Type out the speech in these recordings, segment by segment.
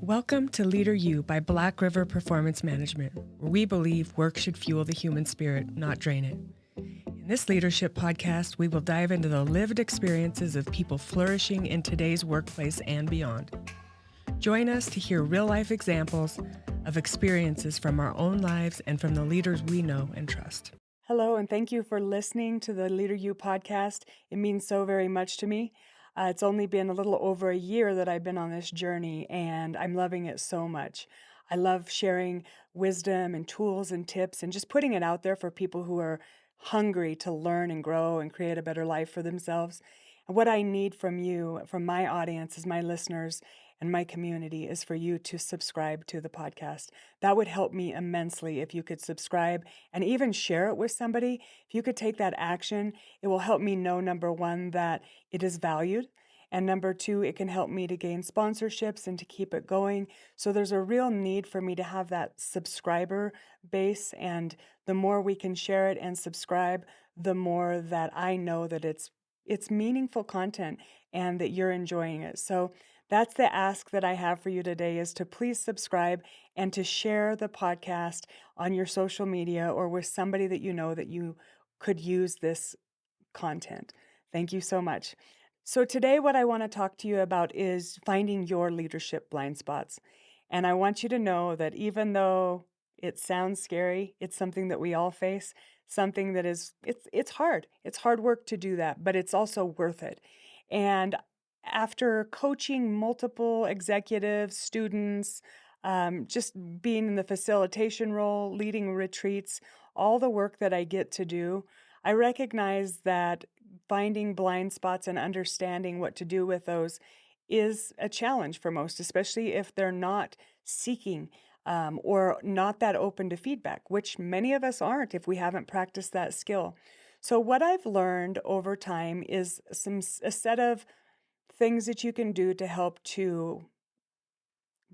Welcome to Leader You by Black River Performance Management, where we believe work should fuel the human spirit, not drain it. In this leadership podcast, we will dive into the lived experiences of people flourishing in today's workplace and beyond. Join us to hear real-life examples of experiences from our own lives and from the leaders we know and trust. Hello, and thank you for listening to the Leader You podcast. It means so very much to me. It's only been a little over a year that I've been on this journey, and I'm loving it so much. I love sharing wisdom and tools and tips and just putting it out there for people who are hungry to learn and grow and create a better life for themselves. And what I need from you, from my audience, as my listeners and my community, is for you to subscribe to the podcast. That would help me immensely if you could subscribe and even share it with somebody. If you could take that action, it will help me know, number one, that it is valued. And number two, it can help me to gain sponsorships and to keep it going. So there's a real need for me to have that subscriber base. And the more we can share it and subscribe, the more that I know that it's meaningful content and that you're enjoying it. So that's the ask that I have for you today, is to please subscribe and to share the podcast on your social media or with somebody that you know that you could use this content. Thank you so much. So today what I want to talk to you about is finding your leadership blind spots. And I want you to know that even though it sounds scary, it's something that we all face, something that is, it's hard. It's hard work to do that, but it's also worth it. And after coaching multiple executives, students, just being in the facilitation role, leading retreats, all the work that I get to do, I recognize that finding blind spots and understanding what to do with those is a challenge for most, especially if they're not seeking or not that open to feedback, which many of us aren't if we haven't practiced that skill. So what I've learned over time is a set of things that you can do to help to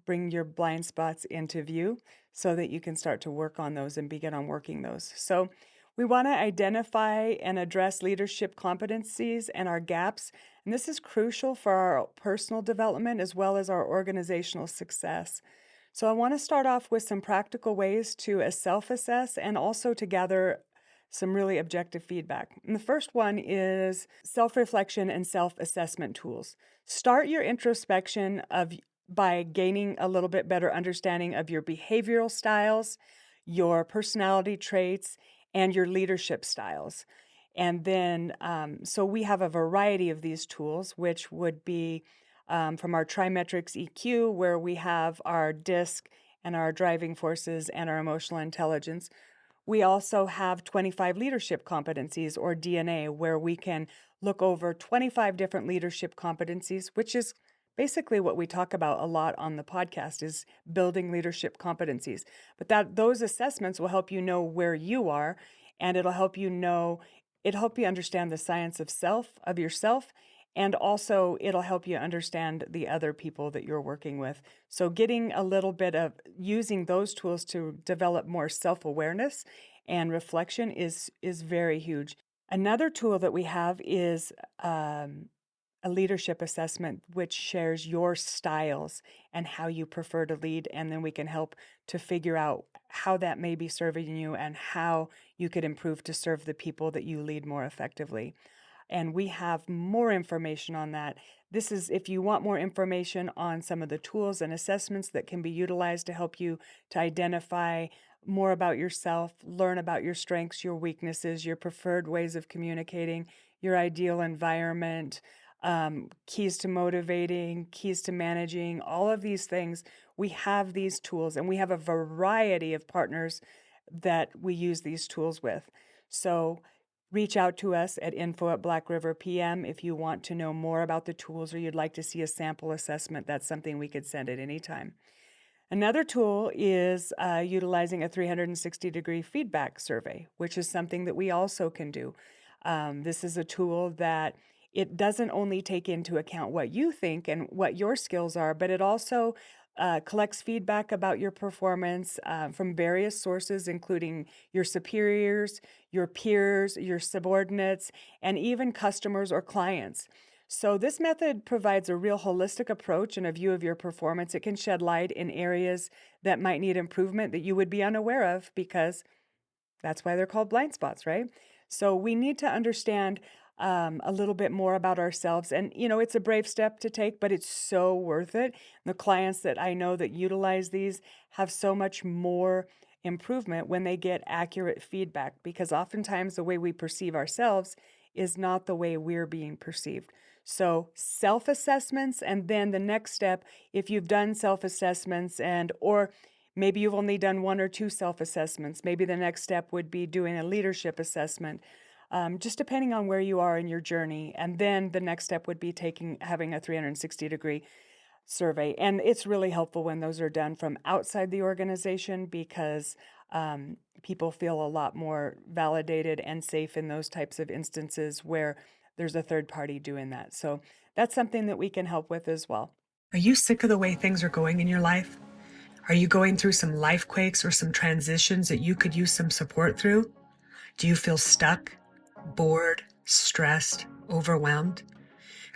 bring your blind spots into view so that you can start to work on those and begin on working those. So we want to identify and address leadership competencies and our gaps. And this is crucial for our personal development as well as our organizational success. So I want to start off with some practical ways to self-assess and also to gather some really objective feedback. And the first one is self-reflection and self-assessment tools. Start your introspection by gaining a little bit better understanding of your behavioral styles, your personality traits, and your leadership styles. And then, so we have a variety of these tools, which would be from our Trimetrics EQ, where we have our DISC and our driving forces and our emotional intelligence. We also have 25 leadership competencies, or DNA, where we can look over 25 different leadership competencies, which is basically what we talk about a lot on the podcast, is building leadership competencies. But those assessments will help you know where you are, and it'll help you understand the science of yourself, and also it'll help you understand the other people that you're working with. So getting a little bit of using those tools to develop more self-awareness and reflection is very huge. Another tool that we have is a leadership assessment, which shares your styles and how you prefer to lead, and then we can help to figure out how that may be serving you and how you could improve to serve the people that you lead more effectively. And we have more information on that. This is if you want more information on some of the tools and assessments that can be utilized to help you to identify more about yourself, learn about your strengths, your weaknesses, your preferred ways of communicating, your ideal environment, keys to motivating, keys to managing, all of these things. We have these tools, and we have a variety of partners that we use these tools with. So reach out to us at info@BlackRiverPM if you want to know more about the tools or you'd like to see a sample assessment. That's something we could send at any time. Another tool is utilizing a 360-degree feedback survey, which is something that we also can do. This is a tool that it doesn't only take into account what you think and what your skills are, but it also collects feedback about your performance from various sources, including your superiors, your peers, your subordinates, and even customers or clients. So, this method provides a real holistic approach and a view of your performance. It can shed light in areas that might need improvement that you would be unaware of because that's why they're called blind spots, right? So, we need to understand a little bit more about ourselves. And, it's a brave step to take, but it's so worth it. The clients that I know that utilize these have so much more improvement when they get accurate feedback because oftentimes the way we perceive ourselves is not the way we're being perceived. So, self-assessments, and then the next step, if you've done self-assessments or maybe you've only done one or two self-assessments, maybe the next step would be doing a leadership assessment, just depending on where you are in your journey. And then the next step would be having a 360-degree survey. And it's really helpful when those are done from outside the organization because people feel a lot more validated and safe in those types of instances where there's a third party doing that. So that's something that we can help with as well. Are you sick of the way things are going in your life? Are you going through some life quakes or some transitions that you could use some support through? Do you feel stuck, bored, stressed, overwhelmed?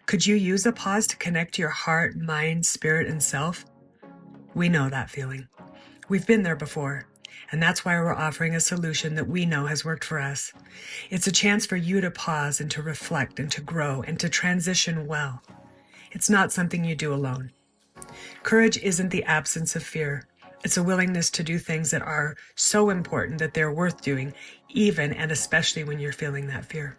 Could you use a pause to connect to your heart, mind, spirit, and self? We know that feeling. We've been there before, and that's why we're offering a solution that we know has worked for us. It's a chance for you to pause and to reflect and to grow and to transition well. It's not something you do alone. Courage isn't the absence of fear. It's a willingness to do things that are so important that they're worth doing, even and especially when you're feeling that fear.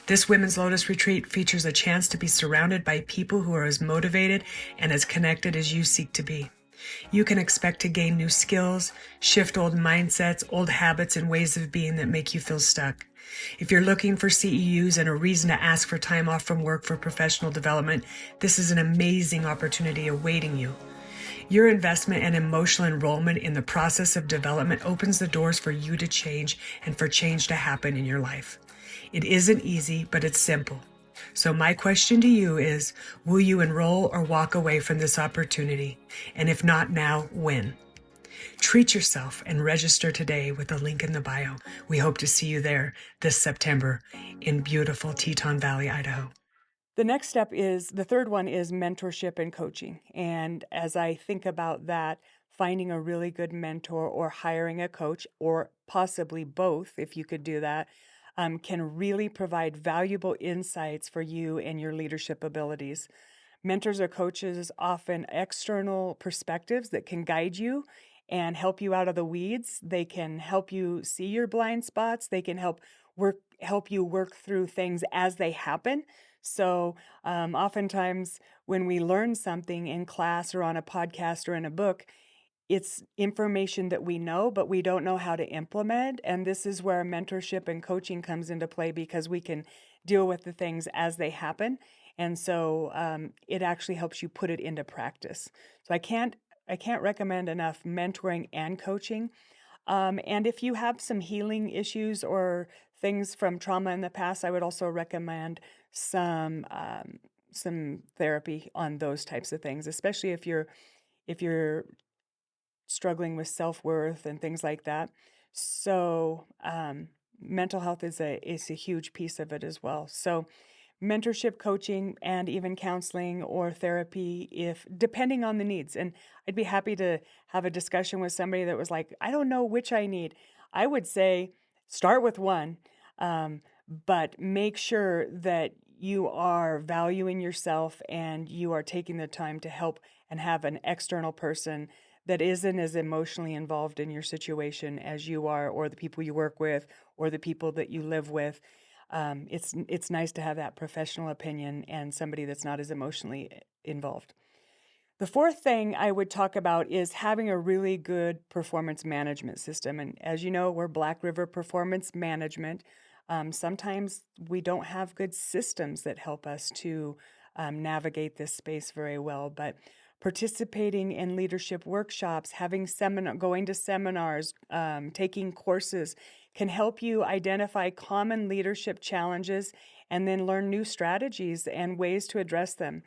This Women's Lotus Retreat features a chance to be surrounded by people who are as motivated and as connected as you seek to be. You can expect to gain new skills, shift old mindsets, old habits, and ways of being that make you feel stuck. If you're looking for CEUs and a reason to ask for time off from work for professional development, this is an amazing opportunity awaiting you. Your investment and emotional enrollment in the process of development opens the doors for you to change and for change to happen in your life. It isn't easy, but it's simple. So my question to you is, will you enroll or walk away from this opportunity? And if not now, when? Treat yourself and register today with the link in the bio. We hope to see you there this September in beautiful Teton Valley, Idaho. The third one is mentorship and coaching. And as I think about that, finding a really good mentor or hiring a coach, or possibly both, if you could do that, can really provide valuable insights for you and your leadership abilities. Mentors or coaches often external perspectives that can guide you and help you out of the weeds. They can help you see your blind spots. They can help you work through things as they happen. So oftentimes when we learn something in class or on a podcast or in a book, it's information that we know, but we don't know how to implement. And this is where mentorship and coaching comes into play because we can deal with the things as they happen. And so it actually helps you put it into practice. So I can't recommend enough mentoring and coaching. And if you have some healing issues or things from trauma in the past, I would also recommend some therapy on those types of things, especially if you're struggling with self-worth and things like that. So mental health is a huge piece of it as well. So mentorship, coaching, and even counseling or therapy, if depending on the needs. And I'd be happy to have a discussion with somebody that was like, I don't know which I need. I would say start with one, but make sure that you are valuing yourself and you are taking the time to help and have an external person that isn't as emotionally involved in your situation as you are, or the people you work with, or the people that you live with. It's nice to have that professional opinion and somebody that's not as emotionally involved. The fourth thing I would talk about is having a really good performance management system. And as you know, we're Black River Performance Management. Sometimes we don't have good systems that help us to navigate this space very well, but participating in leadership workshops, going to seminars, taking courses can help you identify common leadership challenges and then learn new strategies and ways to address them.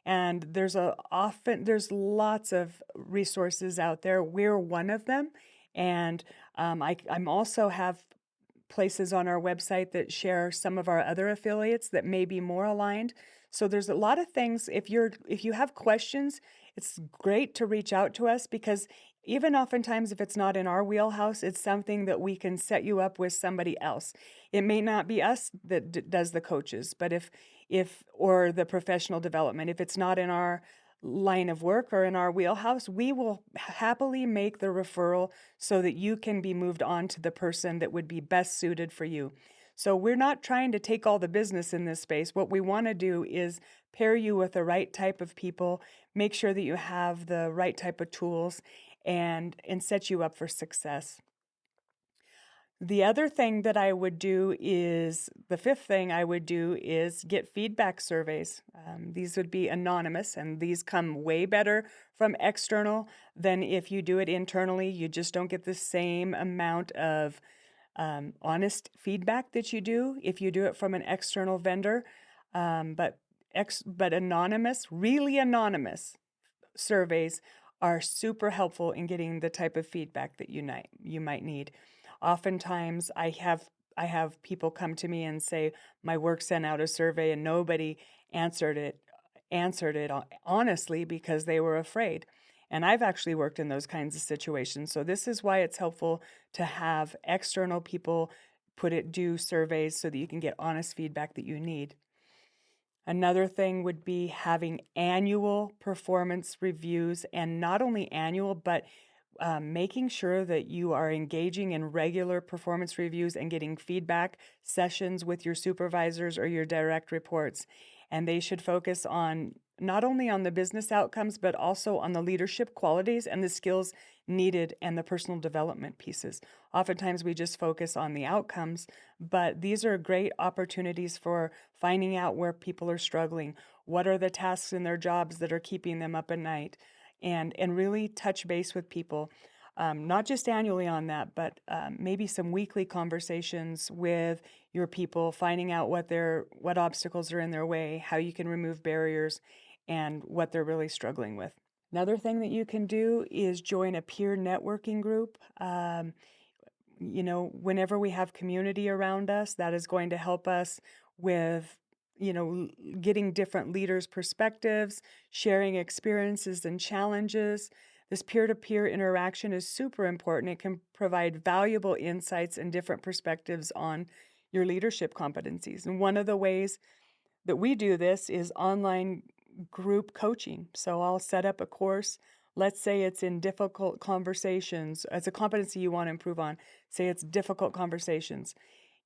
And there's lots of resources out there. We're one of them. And I'm also have places on our website that share some of our other affiliates that may be more aligned. So there's a lot of things. If you have questions, it's great to reach out to us, because even oftentimes if it's not in our wheelhouse, it's something that we can set you up with somebody else. It may not be us that does the coaches, but if or the professional development, if it's not in our line of work or in our wheelhouse, we will happily make the referral so that you can be moved on to the person that would be best suited for you. So we're not trying to take all the business in this space. What we want to do is pair you with the right type of people, make sure that you have the right type of tools, and set you up for success. The other thing that I would do is, the fifth thing I would do is get feedback surveys. These would be anonymous, and these come way better from external than if you do it internally. You just don't get the same amount of honest feedback that you do if you do it from an external vendor. But anonymous, really anonymous surveys are super helpful in getting the type of feedback that you might need. Oftentimes I have people come to me and say, my work sent out a survey and nobody answered it honestly because they were afraid. And I've actually worked in those kinds of situations. So this is why it's helpful to have external people do surveys so that you can get honest feedback that you need. Another thing would be having annual performance reviews, and not only annual, but making sure that you are engaging in regular performance reviews and getting feedback sessions with your supervisors or your direct reports. And they should focus on not only on the business outcomes, but also on the leadership qualities and the skills needed and the personal development pieces. Oftentimes we just focus on the outcomes, but these are great opportunities for finding out where people are struggling. What are the tasks in their jobs that are keeping them up at night? And really touch base with people, not just annually on that, but maybe some weekly conversations with your people, finding out what obstacles are in their way, how you can remove barriers, and what they're really struggling with. Another thing that you can do is join a peer networking group. Whenever we have community around us, that is going to help us with getting different leaders' perspectives, sharing experiences and challenges. This peer-to-peer interaction is super important. It can provide valuable insights and different perspectives on your leadership competencies. And one of the ways that we do this is online group coaching. So I'll set up a course. Let's say it's in difficult conversations. As a competency you want to improve on, say it's difficult conversations.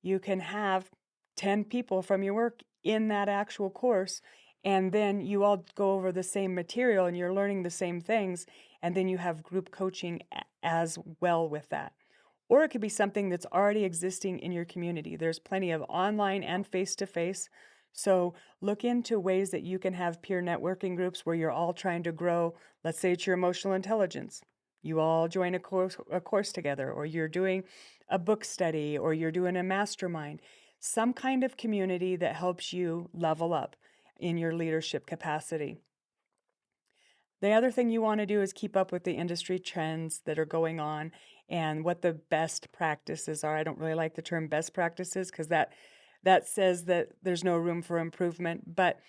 You can have 10 people from your work in that actual course, and then you all go over the same material and you're learning the same things, and then you have group coaching as well with that. Or it could be something that's already existing in your community. There's plenty of online and face-to-face. So look into ways that you can have peer networking groups where you're all trying to grow. Let's say it's your emotional intelligence. You all join a course together, or you're doing a book study, or you're doing a mastermind. Some kind of community that helps you level up in your leadership capacity. The other thing you want to do is keep up with the industry trends that are going on and what the best practices are. I don't really like the term best practices because that says that there's no room for improvement. But,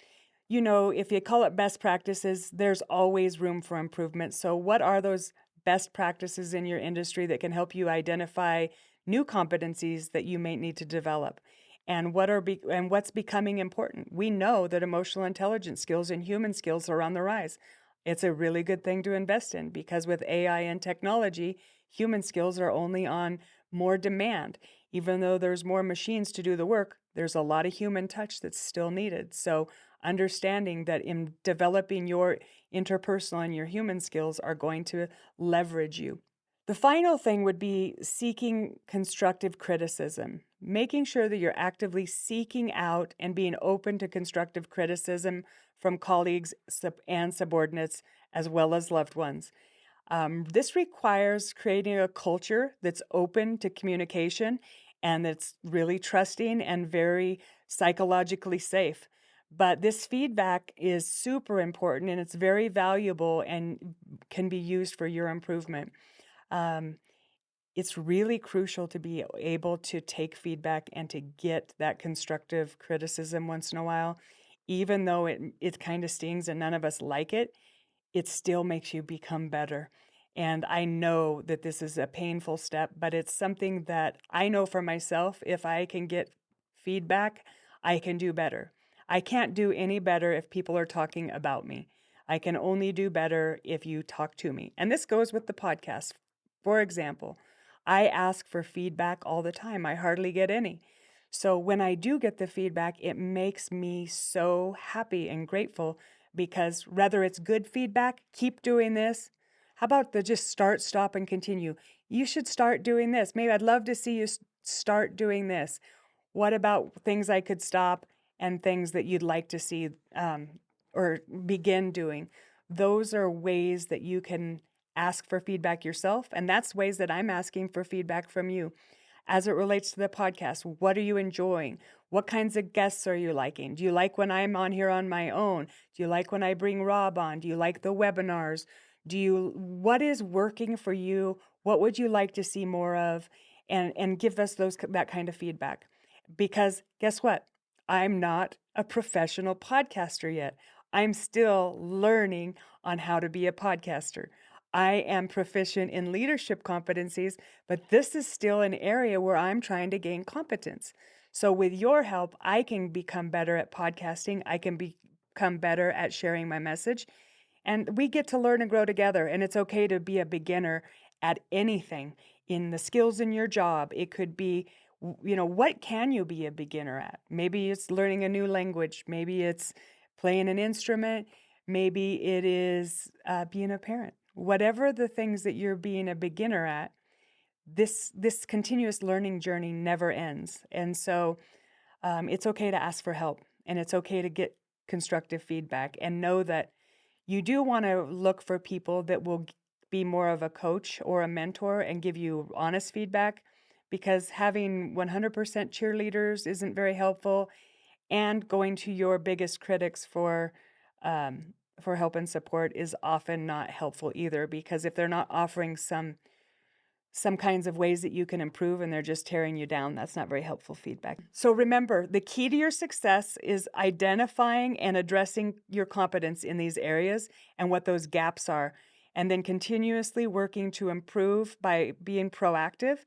if you call it best practices, there's always room for improvement. So what are those best practices in your industry that can help you identify new competencies that you may need to develop? And what's becoming important? We know that emotional intelligence skills and human skills are on the rise. It's a really good thing to invest in, because with AI and technology, human skills are only on more demand. Even though there's more machines to do the work, there's a lot of human touch that's still needed. So understanding that in developing your interpersonal and your human skills are going to leverage you. The final thing would be seeking constructive criticism, making sure that you're actively seeking out and being open to constructive criticism from colleagues and subordinates, as well as loved ones. This requires creating a culture that's open to communication and that's really trusting and very psychologically safe. But this feedback is super important, and it's very valuable and can be used for your improvement. it's really crucial to be able to take feedback and to get that constructive criticism once in a while. Even though it kind of stings and none of us like it still makes you become better. And I know that this is a painful step, but it's something that I know for myself. If I can get feedback, I can do better. I can't do any better if people are talking about me. I can only do better if you talk to me. And this goes with the podcast. For example, I ask for feedback all the time. I hardly get any. So when I do get the feedback, it makes me so happy and grateful because whether it's good feedback, keep doing this. How about the just start, stop, and continue? You should start doing this. Maybe I'd love to see you start doing this. What about things I could stop and things that you'd like to see or begin doing? Those are ways that you can ask for feedback yourself. And that's ways that I'm asking for feedback from you. As it relates to the podcast, what are you enjoying? What kinds of guests are you liking? Do you like when I'm on here on my own? Do you like when I bring Rob on? Do you like the webinars? What is working for you? What would you like to see more of? And give us that kind of feedback. Because guess what? I'm not a professional podcaster yet. I'm still learning on how to be a podcaster. I am proficient in leadership competencies, but this is still an area where I'm trying to gain competence. So with your help, I can become better at podcasting. I can become better at sharing my message. And we get to learn and grow together. And it's okay to be a beginner at anything in the skills in your job. It could be, what can you be a beginner at? Maybe it's learning a new language. Maybe it's playing an instrument. Maybe it is being a parent. Whatever the things that you're being a beginner at, this continuous learning journey never ends. And so it's okay to ask for help, and it's okay to get constructive feedback, and know that you do want to look for people that will be more of a coach or a mentor and give you honest feedback, because having 100% cheerleaders isn't very helpful, and going to your biggest critics for help and support is often not helpful either, because if they're not offering some kinds of ways that you can improve and they're just tearing you down, that's not very helpful feedback. So remember, the key to your success is identifying and addressing your competence in these areas and what those gaps are, and then continuously working to improve by being proactive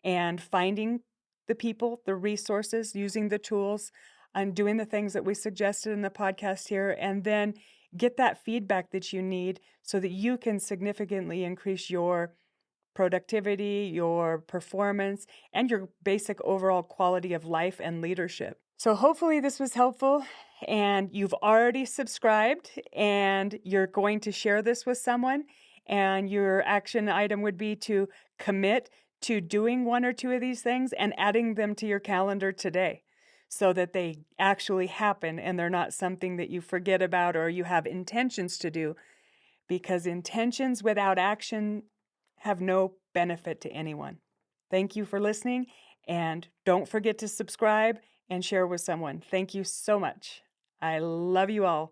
and finding the people, the resources, using the tools, and doing the things that we suggested in the podcast here, and then get that feedback that you need so that you can significantly increase your productivity, your performance, and your basic overall quality of life and leadership. So hopefully this was helpful, and you've already subscribed and you're going to share this with someone, and your action item would be to commit to doing one or two of these things and adding them to your calendar today so that they actually happen and they're not something that you forget about or you have intentions to do, because intentions without action have no benefit to anyone. Thank you for listening, and don't forget to subscribe and share with someone. Thank you so much. I love you all.